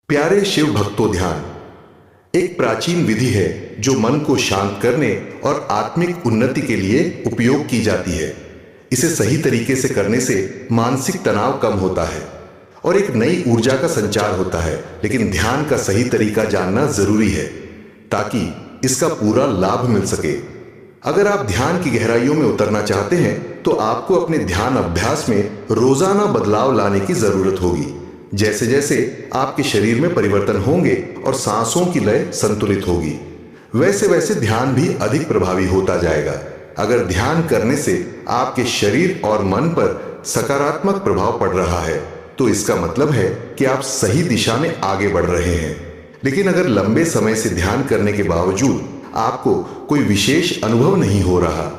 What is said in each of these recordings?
प्यारे शिव भक्तों, ध्यान एक प्राचीन विधि है जो मन को शांत करने और आत्मिक उन्नति के लिए उपयोग की जाती है। इसे सही तरीके से करने से मानसिक तनाव कम होता है और एक नई ऊर्जा का संचार होता है। लेकिन ध्यान का सही तरीका जानना जरूरी है ताकि इसका पूरा लाभ मिल सके। अगर आप ध्यान की गहराइयों में उतरना चाहते हैं तो आपको अपने ध्यान अभ्यास में रोजाना बदलाव लाने की जरूरत होगी। जैसे जैसे आपके शरीर में परिवर्तन होंगे और सांसों की लय संतुलित होगी, वैसे वैसे ध्यान भी अधिक प्रभावी होता जाएगा। अगर ध्यान करने से आपके शरीर और मन पर सकारात्मक प्रभाव पड़ रहा है तो इसका मतलब है कि आप सही दिशा में आगे बढ़ रहे हैं। लेकिन अगर लंबे समय से ध्यान करने के बावजूद आपको कोई विशेष अनुभव नहीं हो रहा,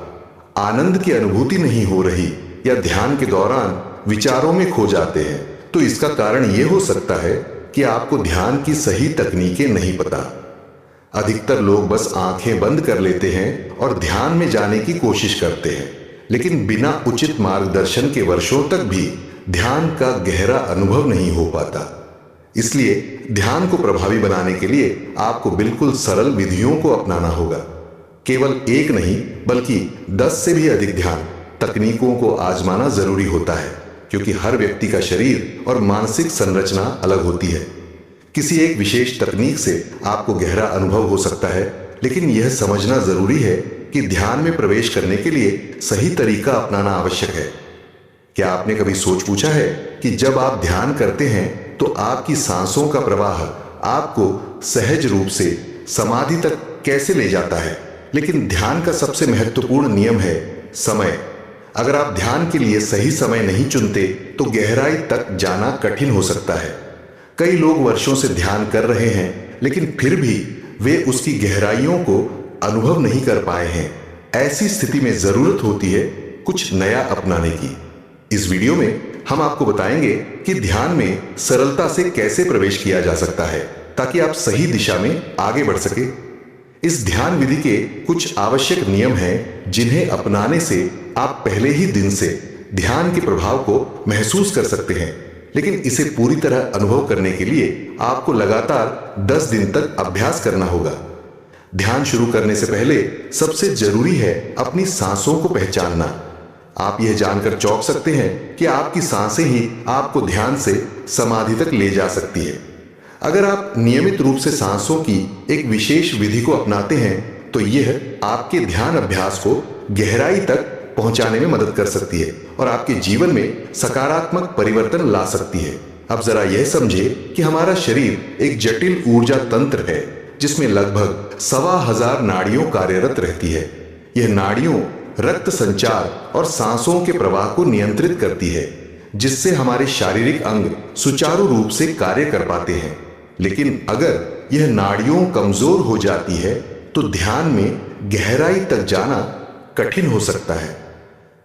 आनंद की अनुभूति नहीं हो रही या ध्यान के दौरान विचारों में खो जाते हैं, तो इसका कारण यह हो सकता है कि आपको ध्यान की सही तकनीकें नहीं पता। अधिकतर लोग बस आंखें बंद कर लेते हैं और ध्यान में जाने की कोशिश करते हैं, लेकिन बिना उचित मार्गदर्शन के वर्षों तक भी ध्यान का गहरा अनुभव नहीं हो पाता। इसलिए ध्यान को प्रभावी बनाने के लिए आपको बिल्कुल सरल विधियों को अपनाना होगा। केवल एक नहीं बल्कि 10 से भी अधिक ध्यान तकनीकों को आजमाना जरूरी होता है, क्योंकि हर व्यक्ति का शरीर और मानसिक संरचना अलग होती है। किसी एक विशेष तकनीक से आपको गहरा अनुभव हो सकता है, लेकिन यह समझना जरूरी है कि ध्यान में प्रवेश करने के लिए सही तरीका अपनाना आवश्यक है। क्या आपने कभी सोच पूछा है कि जब आप ध्यान करते हैं तो आपकी सांसों का प्रवाह आपको सहज रूप से समाधि तक कैसे ले जाता है? लेकिन ध्यान का सबसे महत्वपूर्ण नियम है समय। अगर आप ध्यान के लिए सही समय नहीं चुनते तो गहराई तक जाना कठिन हो सकता है। कई लोग वर्षों से ध्यान कर रहे हैं, लेकिन फिर भी वे उसकी गहराइयों को अनुभव नहीं कर पाए हैं। ऐसी स्थिति में जरूरत होती है कुछ नया अपनाने की। इस वीडियो में हम आपको बताएंगे कि ध्यान में सरलता से कैसे प्रवेश किया जा सकता है ताकि आप सही दिशा में आगे बढ़ सके। इस ध्यान विधि के कुछ आवश्यक नियम हैं जिन्हें अपनाने से आप पहले ही दिन से ध्यान के प्रभाव को महसूस कर सकते हैं। लेकिन इसे पूरी तरह अनुभव करने के लिए आपको लगातार 10 दिन तक अभ्यास करना होगा। ध्यान शुरू करने से पहले सबसे जरूरी है अपनी सांसों को पहचानना। आप यह जानकर चौंक सकते हैं कि आपकी सांसें ही आपको ध्यान से समाधि तक ले जा सकती है। अगर आप नियमित रूप से सांसों की एक विशेष विधि को अपनाते हैं तो यह आपके ध्यान अभ्यास को गहराई तक पहुंचाने में मदद कर सकती है और आपके जीवन में सकारात्मक परिवर्तन ला सकती है। अब जरा यह समझे कि हमारा शरीर एक जटिल ऊर्जा तंत्र है जिसमें लगभग 1,25,000 नाड़ियां कार्यरत रहती है। यह नाड़ियों रक्त संचार और सांसों के प्रवाह को नियंत्रित करती है, जिससे हमारे शारीरिक अंग सुचारू रूप से कार्य कर पाते हैं। लेकिन अगर यह नाड़ियों कमजोर हो जाती है तो ध्यान में गहराई तक जाना कठिन हो सकता है।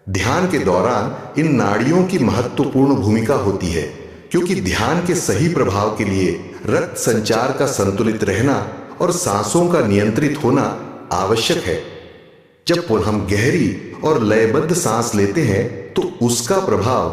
ध्यान के दौरान इन नाड़ियों की महत्वपूर्ण भूमिका होती है, क्योंकि ध्यान के सही प्रभाव के लिए रक्त संचार का संतुलित रहना और सांसों का नियंत्रित होना आवश्यक है। जब हम गहरी और लयबद्ध सांस लेते हैं तो उसका प्रभाव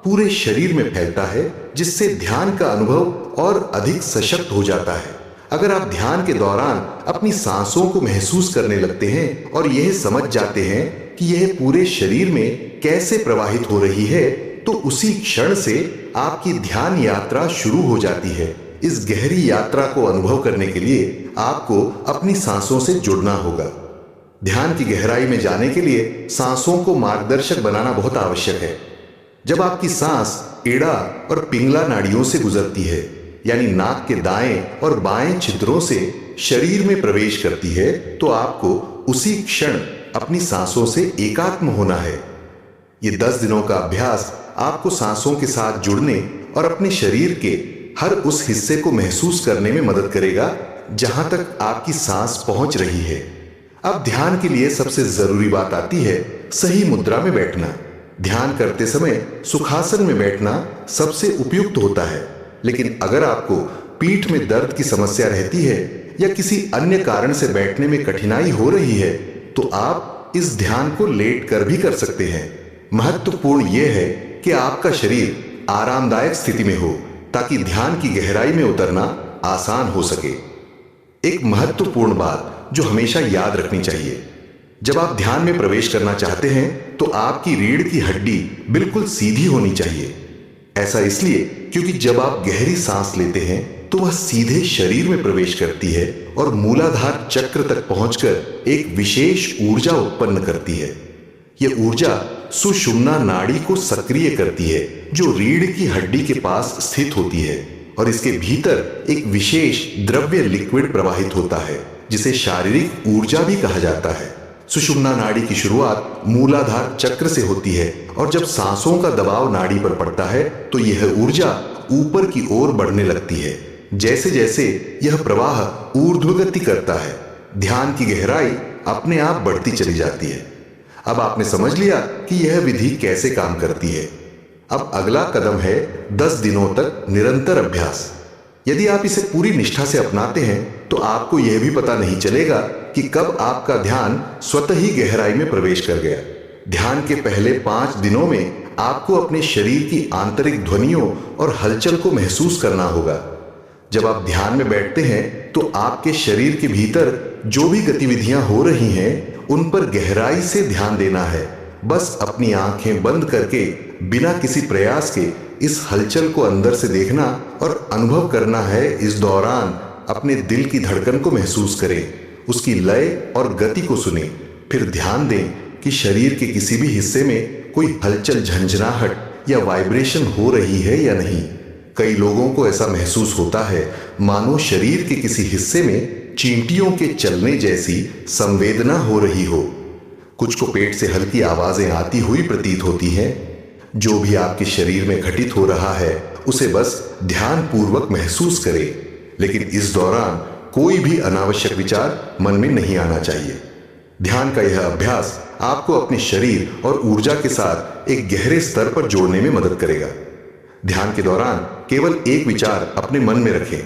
पूरे शरीर में फैलता है, जिससे ध्यान का अनुभव और अधिक सशक्त हो जाता है। अगर आप ध्यान के दौरान अपनी सांसों को महसूस करने लगते हैं और यह समझ जाते हैं कि यह पूरे शरीर में कैसे प्रवाहित हो रही है, तो उसी क्षण से आपकी ध्यान यात्रा शुरू हो जाती है। इस गहरी यात्रा को अनुभव करने के लिए आपको अपनी सांसों से जुड़ना होगा। ध्यान की गहराई में जाने के लिए सांसों को मार्गदर्शक बनाना बहुत आवश्यक है। जब आपकी सांस एड़ा और पिंगला नाड़ियों से गुजरती है, यानी नाक के दाएं और बाएं छिद्रों से शरीर में प्रवेश करती है, तो आपको उसी क्षण अपनी सांसों से एकात्म होना है। ये 10 दिनों का अभ्यास आपको सांसों के साथ जुड़ने और अपने शरीर के हर उस हिस्से को महसूस करने में मदद करेगा जहां तक आपकी सांस पहुंच रही है। अब ध्यान के लिए सबसे जरूरी बात आती है सही मुद्रा में बैठना। ध्यान करते समय सुखासन में बैठना सबसे उपयुक्त होता है, लेकिन अगर आपको पीठ में दर्द की समस्या रहती है या किसी अन्य कारण से बैठने में कठिनाई हो रही है तो आप इस ध्यान को लेट कर भी कर सकते हैं। महत्वपूर्ण यह है कि आपका शरीर आरामदायक स्थिति में हो, ताकि ध्यान की गहराई में उतरना आसान हो सके। एक महत्वपूर्ण बात जो हमेशा याद रखनी चाहिए, जब आप ध्यान में प्रवेश करना चाहते हैं तो आपकी रीढ़ की हड्डी बिल्कुल सीधी होनी चाहिए। ऐसा इसलिए क्योंकि जब आप गहरी सांस लेते हैं तो वह सीधे शरीर में प्रवेश करती है और मूलाधार चक्र तक पहुंचकर एक विशेष ऊर्जा उत्पन्न करती है। यह ऊर्जा सुषुम्ना नाड़ी को सक्रिय करती है, जो रीढ़ की हड्डी के पास स्थित होती है, और इसके भीतर एक विशेष द्रव्य लिक्विड प्रवाहित होता है जिसे शारीरिक ऊर्जा भी कहा जाता है। सुषुम्ना नाड़ी की शुरुआत मूलाधार चक्र से होती है और जब सांसों का दबाव नाड़ी पर पड़ता है तो यह ऊर्जा ऊपर की ओर बढ़ने लगती है। जैसे जैसे यह प्रवाह ऊर्ध्वगति करता है, ध्यान की गहराई अपने आप बढ़ती चली जाती है। अब आपने समझ लिया कि यह विधि कैसे काम करती है। अब अगला कदम है 10 दिनों तक निरंतर अभ्यास। यदि आप इसे पूरी निष्ठा से अपनाते हैं तो आपको यह भी पता नहीं चलेगा कि कब आपका ध्यान स्वतः ही गहराई में प्रवेश कर गया। ध्यान के पहले 5 दिनों में आपको अपने शरीर की आंतरिक ध्वनियों और हलचल को महसूस करना होगा। जब आप ध्यान में बैठते हैं तो आपके शरीर के भीतर जो भी गतिविधियां हो रही हैं उन पर गहराई से ध्यान देना है। बस अपनी आंखें बंद करके बिना किसी प्रयास के इस हलचल को अंदर से देखना और अनुभव करना है। इस दौरान अपने दिल की धड़कन को महसूस करें, उसकी लय और गति को सुनें। फिर ध्यान दें कि शरीर के किसी भी हिस्से में कोई हलचल, झंझनाहट या वाइब्रेशन हो रही है या नहीं। कई लोगों को ऐसा महसूस होता है मानो शरीर के किसी हिस्से में चींटियों के चलने जैसी संवेदना हो रही हो। कुछ को पेट से हल्की आवाजें आती हुई प्रतीत होती हैं। जो भी आपके शरीर में घटित हो रहा है उसे बस ध्यान पूर्वक महसूस करें, लेकिन इस दौरान कोई भी अनावश्यक विचार मन में नहीं आना चाहिए। ध्यान का यह अभ्यास आपको अपने शरीर और ऊर्जा के साथ एक गहरे स्तर पर जोड़ने में मदद करेगा। ध्यान के दौरान केवल एक विचार अपने मन में रखें।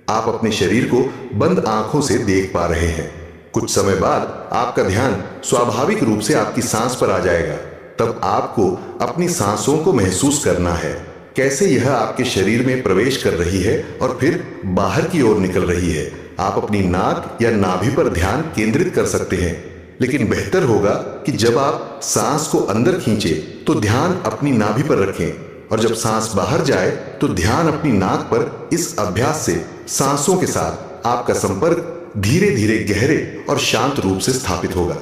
आप अपने शरीर को बंद आंखों से देख पा रहे हैं। कुछ समय बाद आपका ध्यान स्वाभाविक रूप से आपकी सांस पर आ जाएगा। तब आपको अपनी सांसों को महसूस करना है, कैसे यह आपके शरीर में प्रवेश कर रही है और फिर बाहर की ओर निकल रही है। आप अपनी नाक या नाभि पर ध्यान केंद्रित कर सकते हैं, लेकिन बेहतर होगा कि जब आप सांस को अंदर खींचें तो ध्यान अपनी नाभि पर रखें और जब सांस बाहर जाए तो ध्यान अपनी नाक पर। इस अभ्यास से सांसों के साथ आपका संपर्क धीरे धीरे गहरे और शांत रूप से स्थापित होगा।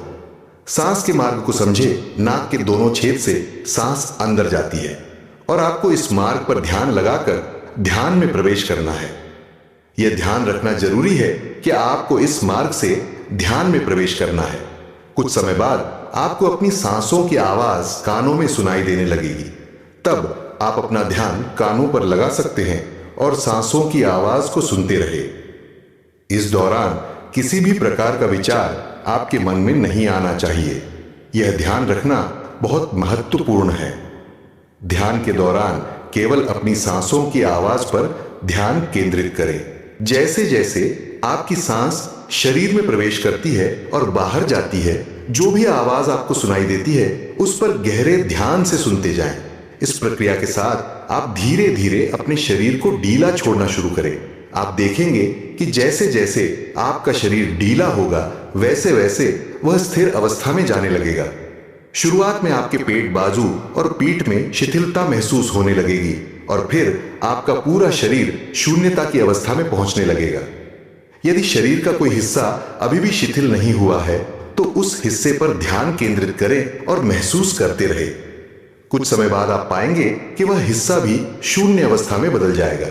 सांस के मार्ग को समझे। नाक के दोनों छेद से सांस अंदर जाती है और आपको इस मार्ग पर ध्यान लगाकर ध्यान में प्रवेश करना है। यह ध्यान रखना जरूरी है कि आपको इस मार्ग से ध्यान में प्रवेश करना है। कुछ समय बाद आपको अपनी सांसों की आवाज कानों में सुनाई देने लगेगी। तब आप अपना ध्यान कानों पर लगा सकते हैं और सांसों की आवाज को सुनते रहे। इस दौरान किसी भी प्रकार का विचार आपके मन में नहीं आना चाहिए। यह ध्यान रखना बहुत महत्वपूर्ण है। ध्यान के दौरान केवल अपनी सांसों की आवाज पर ध्यान केंद्रित करें। जैसे जैसे आपकी सांस शरीर में प्रवेश करती है और बाहर जाती है, जो भी आवाज आपको सुनाई देती है उस पर गहरे ध्यान से सुनते जाएं। इस प्रक्रिया के साथ आप धीरे धीरे अपने शरीर को ढीला छोड़ना शुरू करें। आप देखेंगे कि जैसे जैसे आपका शरीर ढीला होगा वैसे वैसे वह स्थिर अवस्था में जाने लगेगा। शुरुआत में आपके पेट, बाजू और पीठ में शिथिलता महसूस होने लगेगी और फिर आपका पूरा शरीर शून्यता की अवस्था में पहुंचने लगेगा। यदि शरीर का कोई हिस्सा अभी भी शिथिल नहीं हुआ है तो उस हिस्से पर ध्यान केंद्रित करें और महसूस करते रहे। कुछ समय बाद आप पाएंगे कि वह हिस्सा भी शून्य अवस्था में बदल जाएगा।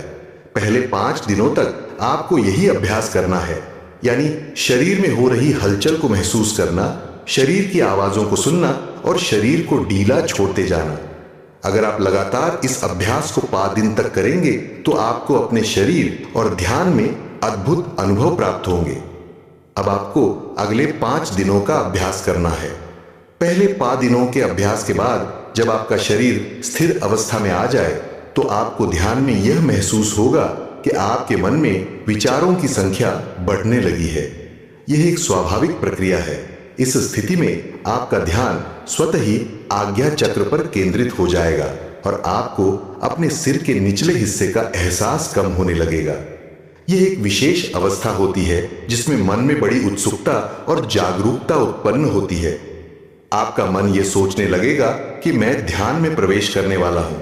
पहले 5 दिनों तक आपको यही अभ्यास करना है, यानी शरीर में हो रही हलचल को महसूस करना, शरीर की आवाजों को सुनना और शरीर को ढीला छोड़ते जाना। अगर आप लगातार इस अभ्यास को 5 दिन तक करेंगे तो आपको अपने शरीर और ध्यान में अद्भुत अनुभव प्राप्त होंगे। अब आपको अगले 5 दिनों का अभ्यास करना है। पहले 5 दिनों के अभ्यास के बाद जब आपका शरीर स्थिर अवस्था में आ जाए तो आपको ध्यान में यह महसूस होगा कि आपके मन में विचारों की संख्या बढ़ने लगी है। यह एक स्वाभाविक प्रक्रिया है। इस स्थिति में आपका ध्यान स्वतः ही आज्ञा चक्र पर केंद्रित हो जाएगा और आपको अपने सिर के निचले हिस्से का एहसास कम होने लगेगा। यह एक विशेष अवस्था होती है जिसमें मन में बड़ी उत्सुकता और जागरूकता उत्पन्न होती है। आपका मन यह सोचने लगेगा कि मैं ध्यान में प्रवेश करने वाला हूं,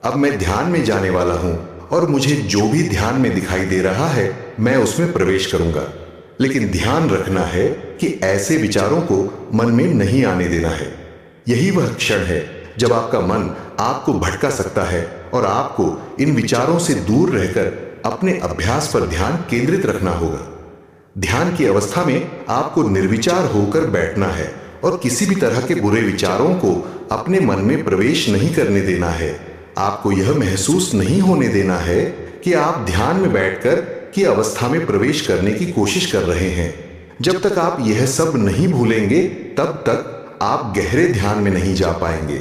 अब मैं ध्यान में जाने वाला हूं और मुझे जो भी ध्यान में दिखाई दे रहा है मैं उसमें प्रवेश करूंगा। लेकिन ध्यान रखना है कि ऐसे विचारों को मन में नहीं आने देना है। यही वह क्षण है जब आपका मन आपको भटका सकता है और आपको इन विचारों से दूर रहकर अपने अभ्यास पर ध्यान केंद्रित रखना होगा। ध्यान की अवस्था में आपको निर्विचार होकर बैठना है और किसी भी तरह के बुरे विचारों को अपने मन में प्रवेश नहीं करने देना है। आपको यह महसूस नहीं होने देना है कि आप ध्यान में बैठकर की अवस्था में प्रवेश करने की कोशिश कर रहे हैं। जब तक आप यह सब नहीं भूलेंगे तब तक आप गहरे ध्यान में नहीं जा पाएंगे।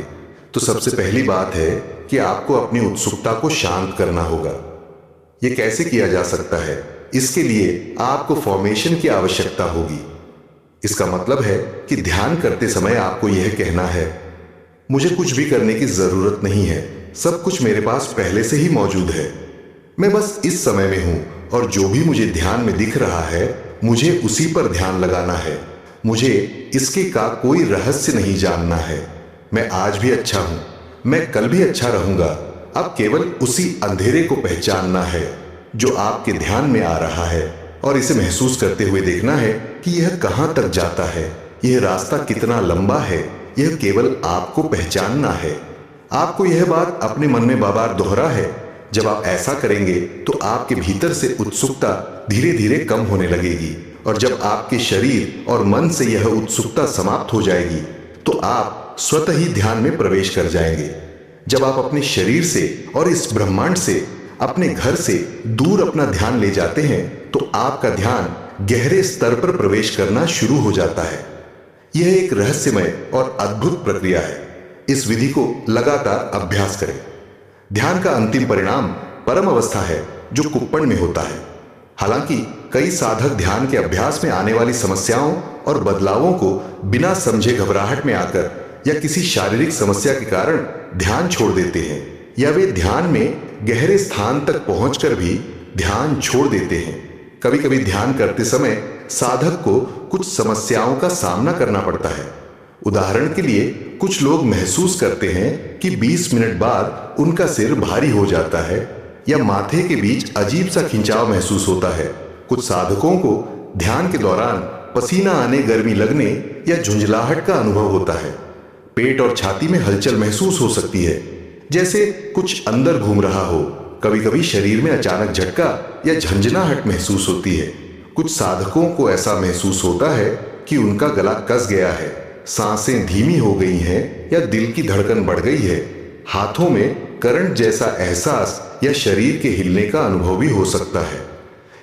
तो सबसे पहली बात है कि आपको अपनी उत्सुकता को शांत करना होगा। यह कैसे किया जा सकता है? इसके लिए आपको फॉर्मेशन की आवश्यकता होगी। इसका मतलब है कि ध्यान करते समय आपको यह कहना है, मुझे कुछ भी करने की जरूरत नहीं है, सब कुछ मेरे पास पहले से ही मौजूद है। मैं बस इस समय में हूं और जो भी मुझे ध्यान में दिख रहा है मुझे उसी पर ध्यान लगाना है। मुझे इसके का कोई रहस्य नहीं जानना है। मैं आज भी अच्छा हूं, मैं कल भी अच्छा रहूंगा। अब केवल उसी अंधेरे को पहचानना है जो आपके ध्यान में आ रहा है और इसे महसूस करते हुए देखना है कि यह कहां तक जाता है, यह रास्ता कितना लंबा है। यह केवल आपको पहचानना है। आपको यह बात अपने मन में बार-बार दोहरा है। जब आप ऐसा करेंगे तो आपके भीतर से उत्सुकता धीरे धीरे कम होने लगेगी और जब आपके शरीर और मन से यह उत्सुकता समाप्त हो जाएगी तो आप स्वतः ही ध्यान में प्रवेश कर जाएंगे। जब आप अपने शरीर से और इस ब्रह्मांड से, अपने घर से दूर अपना ध्यान ले जाते हैं तो आपका ध्यान गहरे स्तर पर प्रवेश करना शुरू हो जाता है। यह एक रहस्यमय और अद्भुत प्रक्रिया है। इस विधि को लगातार अभ्यास करें। ध्यान का अंतिम परिणाम परम अवस्था है जो कुप्पण में होता है। हालांकि कई साधक ध्यान के अभ्यास में आने वाली समस्याओं और बदलावों को बिना समझे घबराहट में आकर या किसी शारीरिक समस्या के कारण ध्यान छोड़ देते हैं, या वे ध्यान में गहरे स्थान तक पहुंचकर भी ध्यान छोड़ देते हैं। कभी कभी ध्यान करते समय साधक को कुछ समस्याओं का सामना करना पड़ता है। उदाहरण के लिए कुछ लोग महसूस करते हैं कि 20 मिनट बाद उनका सिर भारी हो जाता है या माथे के बीच अजीब सा खिंचाव महसूस होता है। कुछ साधकों को ध्यान के दौरान पसीना आने, गर्मी लगने या झुंझलाहट का अनुभव होता है। पेट और छाती में हलचल महसूस हो सकती है, जैसे कुछ अंदर घूम रहा हो। कभी कभी शरीर में अचानक झटका या झंझनाहट महसूस होती है। कुछ साधकों को ऐसा महसूस होता है कि उनका गला कस गया है, सांसें धीमी हो गई हैं या दिल की धड़कन बढ़ गई है। हाथों में करंट जैसा एहसास या शरीर के हिलने का अनुभव भी हो सकता है।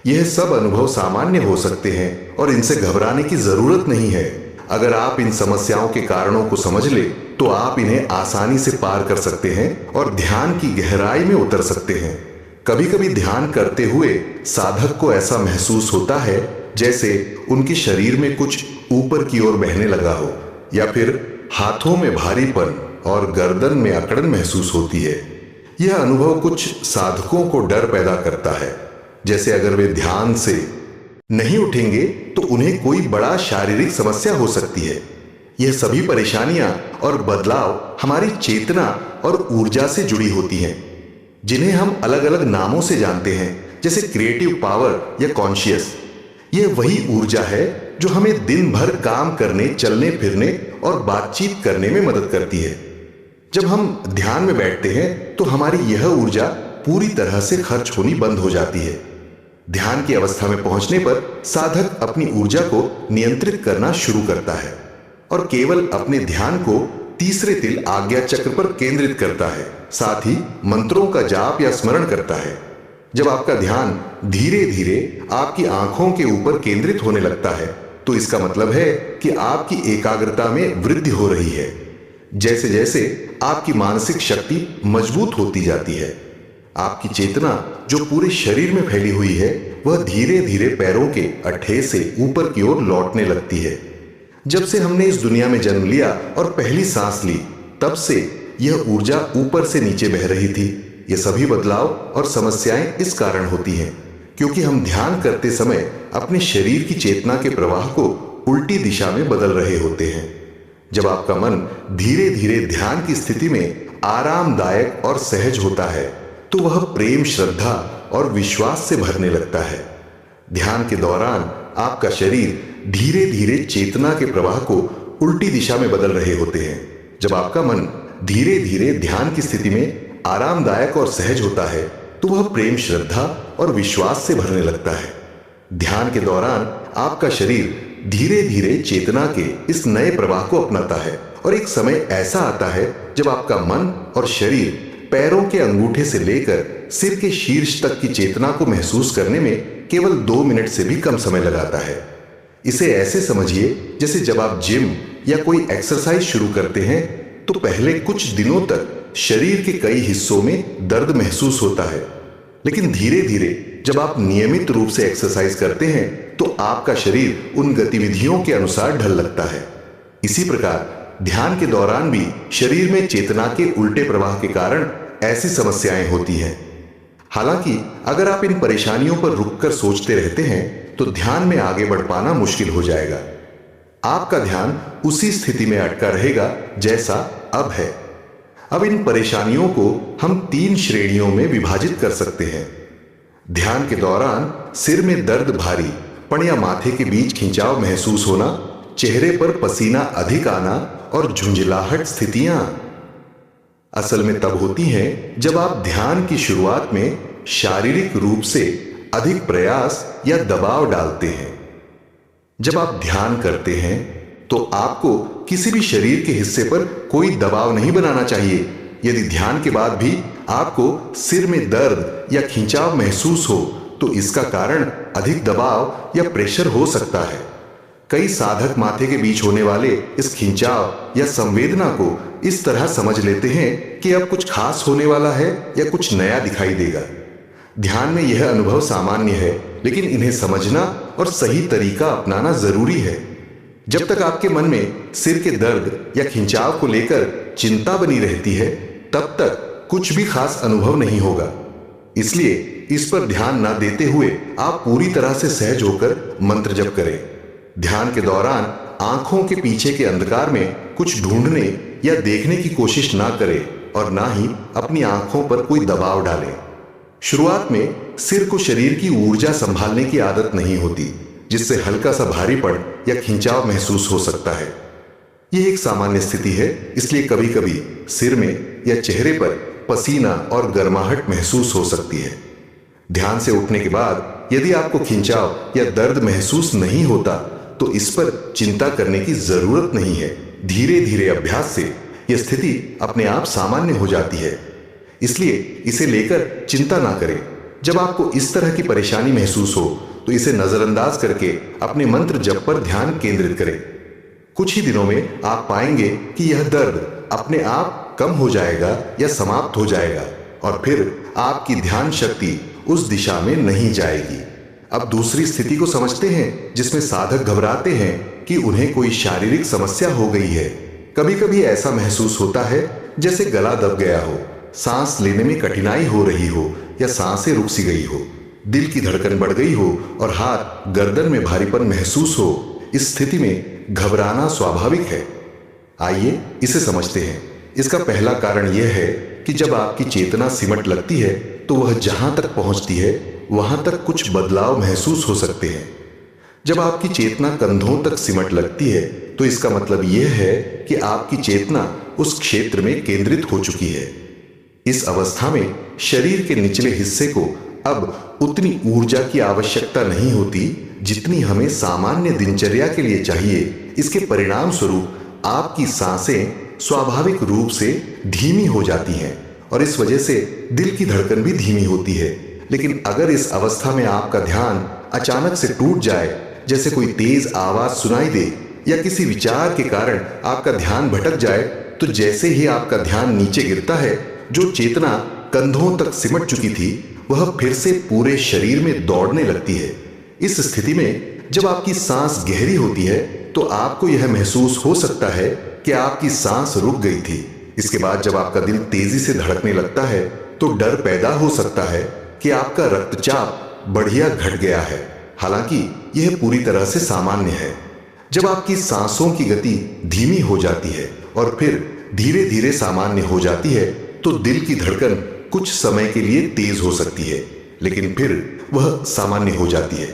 यह सब अनुभव सामान्य हो सकते हैं और इनसे घबराने की जरूरत नहीं है। अगर आप इन समस्याओं के कारणों को समझ ले तो आप इन्हें आसानी से पार कर सकते हैं और ध्यान की गहराई में उतर सकते हैं। कभी कभी ध्यान करते हुए साधक को ऐसा महसूस होता है जैसे उनके शरीर में कुछ ऊपर की ओर बहने लगा हो, या फिर हाथों में भारीपन और गर्दन में अकड़न महसूस होती है। यह अनुभव कुछ साधकों को डर पैदा करता है, जैसे अगर वे ध्यान से नहीं उठेंगे तो उन्हें कोई बड़ा शारीरिक समस्या हो सकती है। यह सभी परेशानियां और बदलाव हमारी चेतना और ऊर्जा से जुड़ी होती हैं, जिन्हें हम अलग अलग नामों से जानते हैं, जैसे क्रिएटिव पावर या कॉन्शियस। यह वही ऊर्जा है जो हमें दिन भर काम करने, चलने फिरने और बातचीत करने में मदद करती है। जब हम ध्यान में बैठते हैं तो हमारी यह ऊर्जा पूरी तरह से खर्च होनी बंद हो जाती है। ध्यान की अवस्था में पहुंचने पर साधक अपनी ऊर्जा को नियंत्रित करना शुरू करता है और केवल अपने ध्यान को तीसरे तिल आज्ञा चक्र पर केंद्रित करता है। साथ ही मंत्रों का जाप या स्मरण करता है। जब आपका ध्यान धीरे धीरे आपकी आंखों के ऊपर केंद्रित होने लगता है तो इसका मतलब है कि आपकी एकाग्रता में वृद्धि हो रही है। जैसे जैसे आपकी मानसिक शक्ति मजबूत होती जाती है, आपकी चेतना जो पूरे शरीर में फैली हुई है वह धीरे धीरे पैरों के अट्ठे से ऊपर की ओर लौटने लगती है। जब से हमने इस दुनिया में जन्म लिया और पहली सांस ली, तब से यह ऊर्जा ऊपर से नीचे बह रही थी। ये सभी बदलाव और समस्याएं इस कारण होती हैं क्योंकि हम ध्यान करते समय अपने शरीर की चेतना के प्रवाह को उल्टी दिशा में बदल रहे होते हैं। जब आपका मन धीरे धीरे ध्यान की स्थिति में आरामदायक और सहज होता है तो वह प्रेम, श्रद्धा और विश्वास से भरने लगता है। ध्यान के दौरान आपका शरीर धीरे धीरे चेतना के प्रवाह को उल्टी दिशा में बदल रहे होते हैं। जब आपका मन धीरे धीरे ध्यान की स्थिति में आरामदायक और सहज होता है तो वह प्रेम, श्रद्धा और विश्वास से भरने लगता है। ध्यान के दौरान आपका शरीर धीरे धीरे चेतना के इस नए प्रवाह को अपनाता है और एक समय ऐसा आता है जब आपका मन और शरीर पैरों के अंगूठे से लेकर सिर के शीर्ष तक की चेतना को महसूस करने में केवल 2 मिनट से भी कम समय लगाता है। इसे ऐसे समझिए जैसे जब आप जिम या कोई एक्सरसाइज शुरू करते हैं तो पहले कुछ दिनों तक शरीर के कई हिस्सों में दर्द महसूस होता है, लेकिन धीरे धीरे जब आप नियमित रूप से एक्सरसाइज करते हैं तो आपका शरीर उन गतिविधियों के अनुसार ढल लगता है। इसी प्रकार ध्यान के दौरान भी शरीर में चेतना के उल्टे प्रवाह के कारण ऐसी समस्याएं होती हैं। हालांकि अगर आप इन परेशानियों पर रुककर सोचते रहते हैं तो ध्यान में आगे बढ़ पाना मुश्किल हो जाएगा। आपका ध्यान उसी स्थिति में अटका रहेगा जैसा अब है। अब इन परेशानियों को हम 3 श्रेणियों में विभाजित कर सकते हैं। ध्यान के दौरान सिर में दर्द, भारीपन या माथे के बीच खिंचाव महसूस होना, चेहरे पर पसीना अधिक आना और झुंझलाहट स्थितियां असल में तब होती हैं जब आप ध्यान की शुरुआत में शारीरिक रूप से अधिक प्रयास या दबाव डालते हैं। जब आप ध्यान करते हैं तो आपको किसी भी शरीर के हिस्से पर कोई दबाव नहीं बनाना चाहिए। यदि ध्यान के बाद भी आपको सिर में दर्द या खिंचाव महसूस हो तो इसका कारण अधिक दबाव या प्रेशर हो सकता है। कई साधक माथे के बीच होने वाले इस खिंचाव या संवेदना को इस तरह समझ लेते हैं कि अब कुछ खास होने वाला है या कुछ नया दिखाई देगा। ध्यान में यह अनुभव सामान्य है, लेकिन इन्हें समझना और सही तरीका अपनाना जरूरी है। जब तक आपके मन में सिर के दर्द या खिंचाव को लेकर चिंता बनी रहती है तब तक कुछ भी खास अनुभव नहीं होगा। इसलिए इस पर ध्यान न देते हुए आप पूरी तरह से सहज होकर मंत्र जप करें। ध्यान के दौरान आंखों के पीछे के अंधकार में कुछ ढूंढने या देखने की कोशिश ना करें और ना ही अपनी आंखों पर कोई दबाव डालें। शुरुआत में सिर को शरीर की ऊर्जा संभालने की आदत नहीं होती, जिससे हल्का सा भारीपन या खिंचाव महसूस हो सकता है। यह एक सामान्य स्थिति है, इसलिए कभी कभी सिर में या चेहरे पर पसीना और गर्माहट महसूस हो सकती है। ध्यान से उठने के बाद यदि आपको खिंचाव या दर्द महसूस नहीं होता तो इस पर चिंता करने की जरूरत नहीं है। धीरे धीरे अभ्यास से यह स्थिति अपने आप सामान्य हो जाती है, इसलिए इसे लेकर चिंता ना करें। जब आपको इस तरह की परेशानी महसूस हो तो इसे नजरअंदाज करके अपने मंत्र जप पर ध्यान केंद्रित करें। कुछ ही दिनों में आप पाएंगे कि यह दर्द अपने आप कम हो जाएगा या समाप्त हो जाएगा और फिर आपकी ध्यान शक्ति उस दिशा में नहीं जाएगी। अब दूसरी स्थिति को समझते हैं जिसमें साधक घबराते हैं कि उन्हें कोई शारीरिक समस्या हो गई है। कभी कभी ऐसा महसूस होता है जैसे गला दब गया हो, सांस लेने में कठिनाई हो रही हो या सांसें रुक सी गई हो, दिल की धड़कन बढ़ गई हो और हाथ गर्दन में भारीपन महसूस हो। इस स्थिति में घबराना स्वाभाविक है। आइए इसे समझते हैं। इसका पहला कारण यह है कि जब आपकी चेतना सिमट लगती है तो वह जहां तक पहुंचती है वहां तक कुछ बदलाव महसूस हो सकते हैं। जब आपकी चेतना कंधों तक सिमट लगती है तो इसका मतलब यह है कि आपकी चेतना उस क्षेत्र में केंद्रित हो चुकी है। इस अवस्था में शरीर के निचले हिस्से को अब उतनी ऊर्जा की आवश्यकता नहीं होती जितनी हमें सामान्य दिनचर्या के लिए चाहिए। इसके परिणाम स्वरूप आपकी सांसें स्वाभाविक रूप से धीमी हो जाती हैं और इस वजह से दिल की धड़कन भी धीमी होती है। लेकिन अगर इस अवस्था में आपका ध्यान अचानक से टूट जाए, जैसे कोई तेज आवाज सुनाई दे या किसी विचार के कारण आपका ध्यान भटक जाए, तो जैसे ही आपका ध्यान नीचे गिरता है, जो चेतना कंधों तक सिमट चुकी थी वह फिर से पूरे शरीर में दौड़ने लगती है। इस स्थिति में जब आपकी सांस गहरी होती है तो आपको यह महसूस हो सकता है कि आपकी सांस रुक गई थी इसके बाद जब आपका दिल तेजी से धड़कने लगता है तो डर पैदा हो सकता है कि आपका रक्तचाप बढ़िया घट गया है। हालांकि यह पूरी तरह से सामान्य है। जब आपकी सांसों की गति धीमी हो जाती है और फिर धीरे धीरे सामान्य हो जाती है तो दिल की धड़कन कुछ समय के लिए तेज हो सकती है, लेकिन फिर वह सामान्य हो जाती है।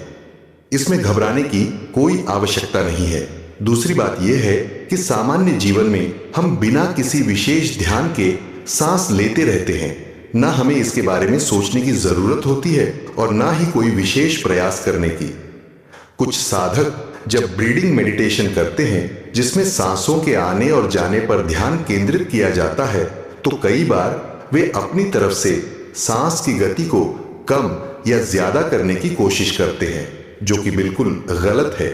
इसमें घबराने की कोई आवश्यकता नहीं है। दूसरी बात यह है कि सामान्य जीवन में हम बिना किसी विशेष ध्यान के सांस लेते रहते हैं। ना हमें इसके बारे में सोचने की जरूरत होती है और ना ही कोई विशेष प्रयास करने की। कुछ साधक जब ब्रीदिंग मेडिटेशन करते हैं, जिसमें सांसों के आने और जाने पर ध्यान केंद्रित किया जाता है, तो कई बार वे अपनी तरफ से सांस की गति को कम या ज्यादा करने की कोशिश करते हैं, जो कि बिल्कुल गलत है।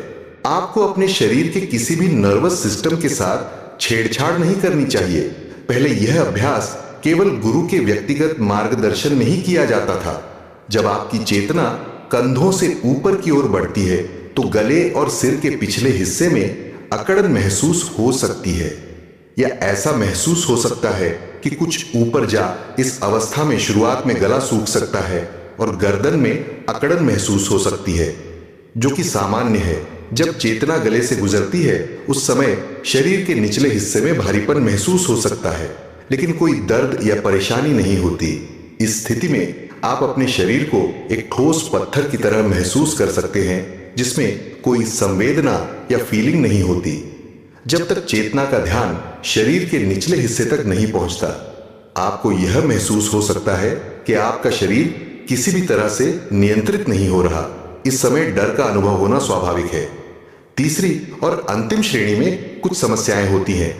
आपको अपने शरीर के किसी भी नर्वस सिस्टम के साथ छेड़छाड़ नहीं करनी चाहिए। पहले यह अभ्यास केवल गुरु के व्यक्तिगत मार्गदर्शन में ही किया जाता था। जब आपकी चेतना कंधों से ऊपर की ओर बढ़ती है तो गले और सिर के पिछले हिस्से में अकड़न महसूस हो सकती है, या ऐसा महसूस हो सकता है कि कुछ ऊपर जा। इस अवस्था में शुरुआत में गला सूख सकता है और गर्दन में अकड़न महसूस हो सकती है, जो कि सामान्य है। जब चेतना गले से गुजरती है उस समय शरीर के निचले हिस्से में भारीपन महसूस हो सकता है, लेकिन कोई दर्द या परेशानी नहीं होती। इस स्थिति में आप अपने शरीर को एक ठोस पत्थर की तरह महसूस कर सकते हैं, जिसमें कोई संवेदना या फीलिंग नहीं होती। जब तक चेतना का ध्यान शरीर के निचले हिस्से तक नहीं पहुंचता, आपको यह महसूस हो सकता है कि आपका शरीर किसी भी तरह से नियंत्रित नहीं हो रहा। इस समय डर का अनुभव होना स्वाभाविक है। तीसरी और अंतिम श्रेणी में कुछ समस्याएं होती हैं,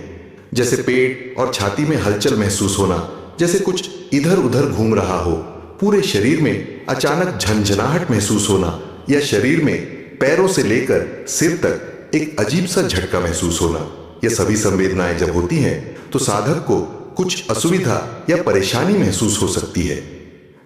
जैसे पेट और छाती में हलचल महसूस होना, जैसे कुछ इधर उधर घूम रहा हो, पूरे शरीर में अचानक झंझनाहट महसूस होना, या शरीर में पैरों से लेकर सिर तक एक अजीब सा झटका महसूस होना। ये सभी संवेदनाएं जब होती हैं तो साधक को कुछ असुविधा या परेशानी महसूस हो सकती है।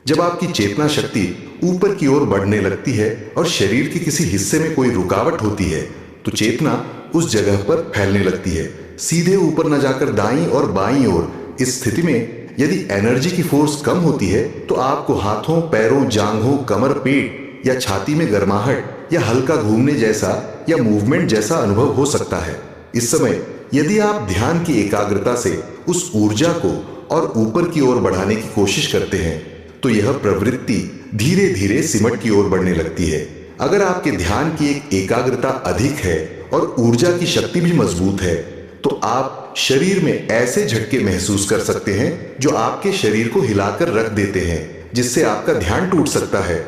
जब आपकी चेतना शक्ति ऊपर की ओर बढ़ने लगती है और शरीर के किसी हिस्से में कोई रुकावट होती है तो चेतना उस जगह पर फैलने लगती है, सीधे ऊपर न जाकर दाईं और बाईं ओर। इस स्थिति में यदि एनर्जी की फोर्स कम होती है तो आपको हाथों, पैरों, जांघों, कमर, पेट या छाती में गर्माहट या हल्का घूमने जैसा या मूवमेंट जैसा अनुभव हो सकता है। इस समय यदि आप ध्यान की एकाग्रता से उस ऊर्जा को और ऊपर की ओर बढ़ाने की कोशिश करते हैं तो यह प्रवृत्ति धीरे धीरे सिमट की ओर बढ़ने लगती है। अगर आपके ध्यान की एक एकाग्रता अधिक है और ऊर्जा की शक्ति भी मजबूत है तो आप शरीर में ऐसे झटके महसूस कर सकते हैं जो आपके शरीर को हिलाकर रख देते हैं, जिससे आपका ध्यान टूट सकता है।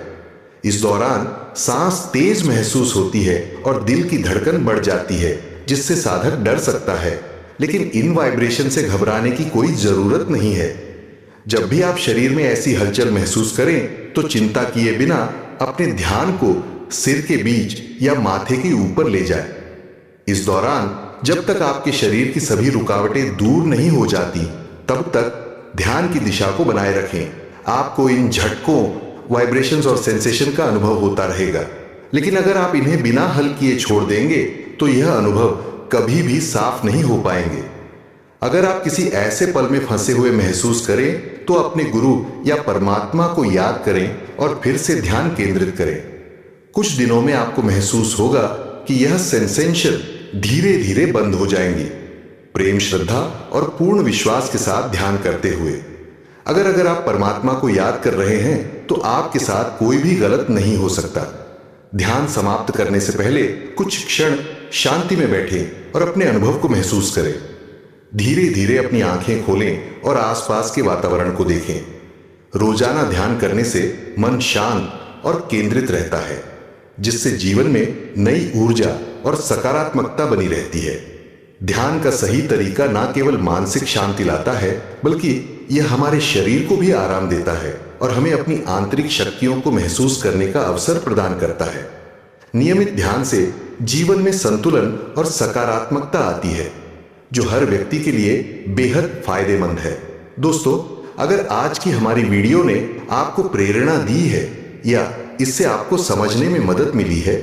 इस दौरान सांस तेज महसूस होती है और दिल की धड़कन बढ़ जाती है, जिससे साधक डर सकता है, लेकिन इन वाइब्रेशन से घबराने की कोई जरूरत नहीं है। जब भी आप शरीर में ऐसी हलचल महसूस करें तो चिंता किए बिना अपने ध्यान को सिर के बीच या माथे के ऊपर ले जाएं। इस दौरान जब तक आपके शरीर की सभी रुकावटें दूर नहीं हो जाती तब तक ध्यान की दिशा को बनाए रखें। आपको इन झटकों, वाइब्रेशंस और सेंसेशन का अनुभव होता रहेगा, लेकिन अगर आप इन्हें बिना हल किए छोड़ देंगे तो यह अनुभव कभी भी साफ नहीं हो पाएंगे। अगर आप किसी ऐसे पल में फंसे हुए महसूस करें तो अपने गुरु या परमात्मा को याद करें और फिर से ध्यान केंद्रित करें। कुछ दिनों में आपको महसूस होगा कि यह सेंसेशन धीरे धीरे बंद हो जाएंगी। प्रेम, श्रद्धा और पूर्ण विश्वास के साथ ध्यान करते हुए। अगर आप परमात्मा को याद कर रहे हैं तो आपके साथ कोई भी गलत नहीं हो सकता। ध्यान समाप्त करने से पहले कुछ क्षण शांति में बैठें और अपने अनुभव को महसूस करें। धीरे धीरे अपनी आंखें खोलें और आसपास के वातावरण को देखें। रोजाना ध्यान करने से मन शांत और केंद्रित रहता है, जिससे जीवन में नई ऊर्जा और सकारात्मकता बनी रहती है। ध्यान का सही तरीका न केवल मानसिक शांति लाता है, बल्कि यह हमारे शरीर को भी आराम देता है और हमें अपनी आंतरिक शक्तियों को महसूस करने का अवसर प्रदान करता है। नियमित ध्यान से जीवन में संतुलन और सकारात्मकता आती है, जो हर व्यक्ति के लिए बेहद फायदेमंद है। दोस्तों, अगर आज की हमारी वीडियो ने आपको प्रेरणा दी है या इससे आपको समझने में मदद मिली है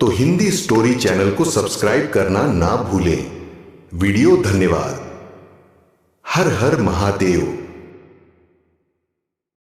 तो हिंदी स्टोरी चैनल को सब्सक्राइब करना ना भूलें। वीडियो धन्यवाद। हर हर महादेव।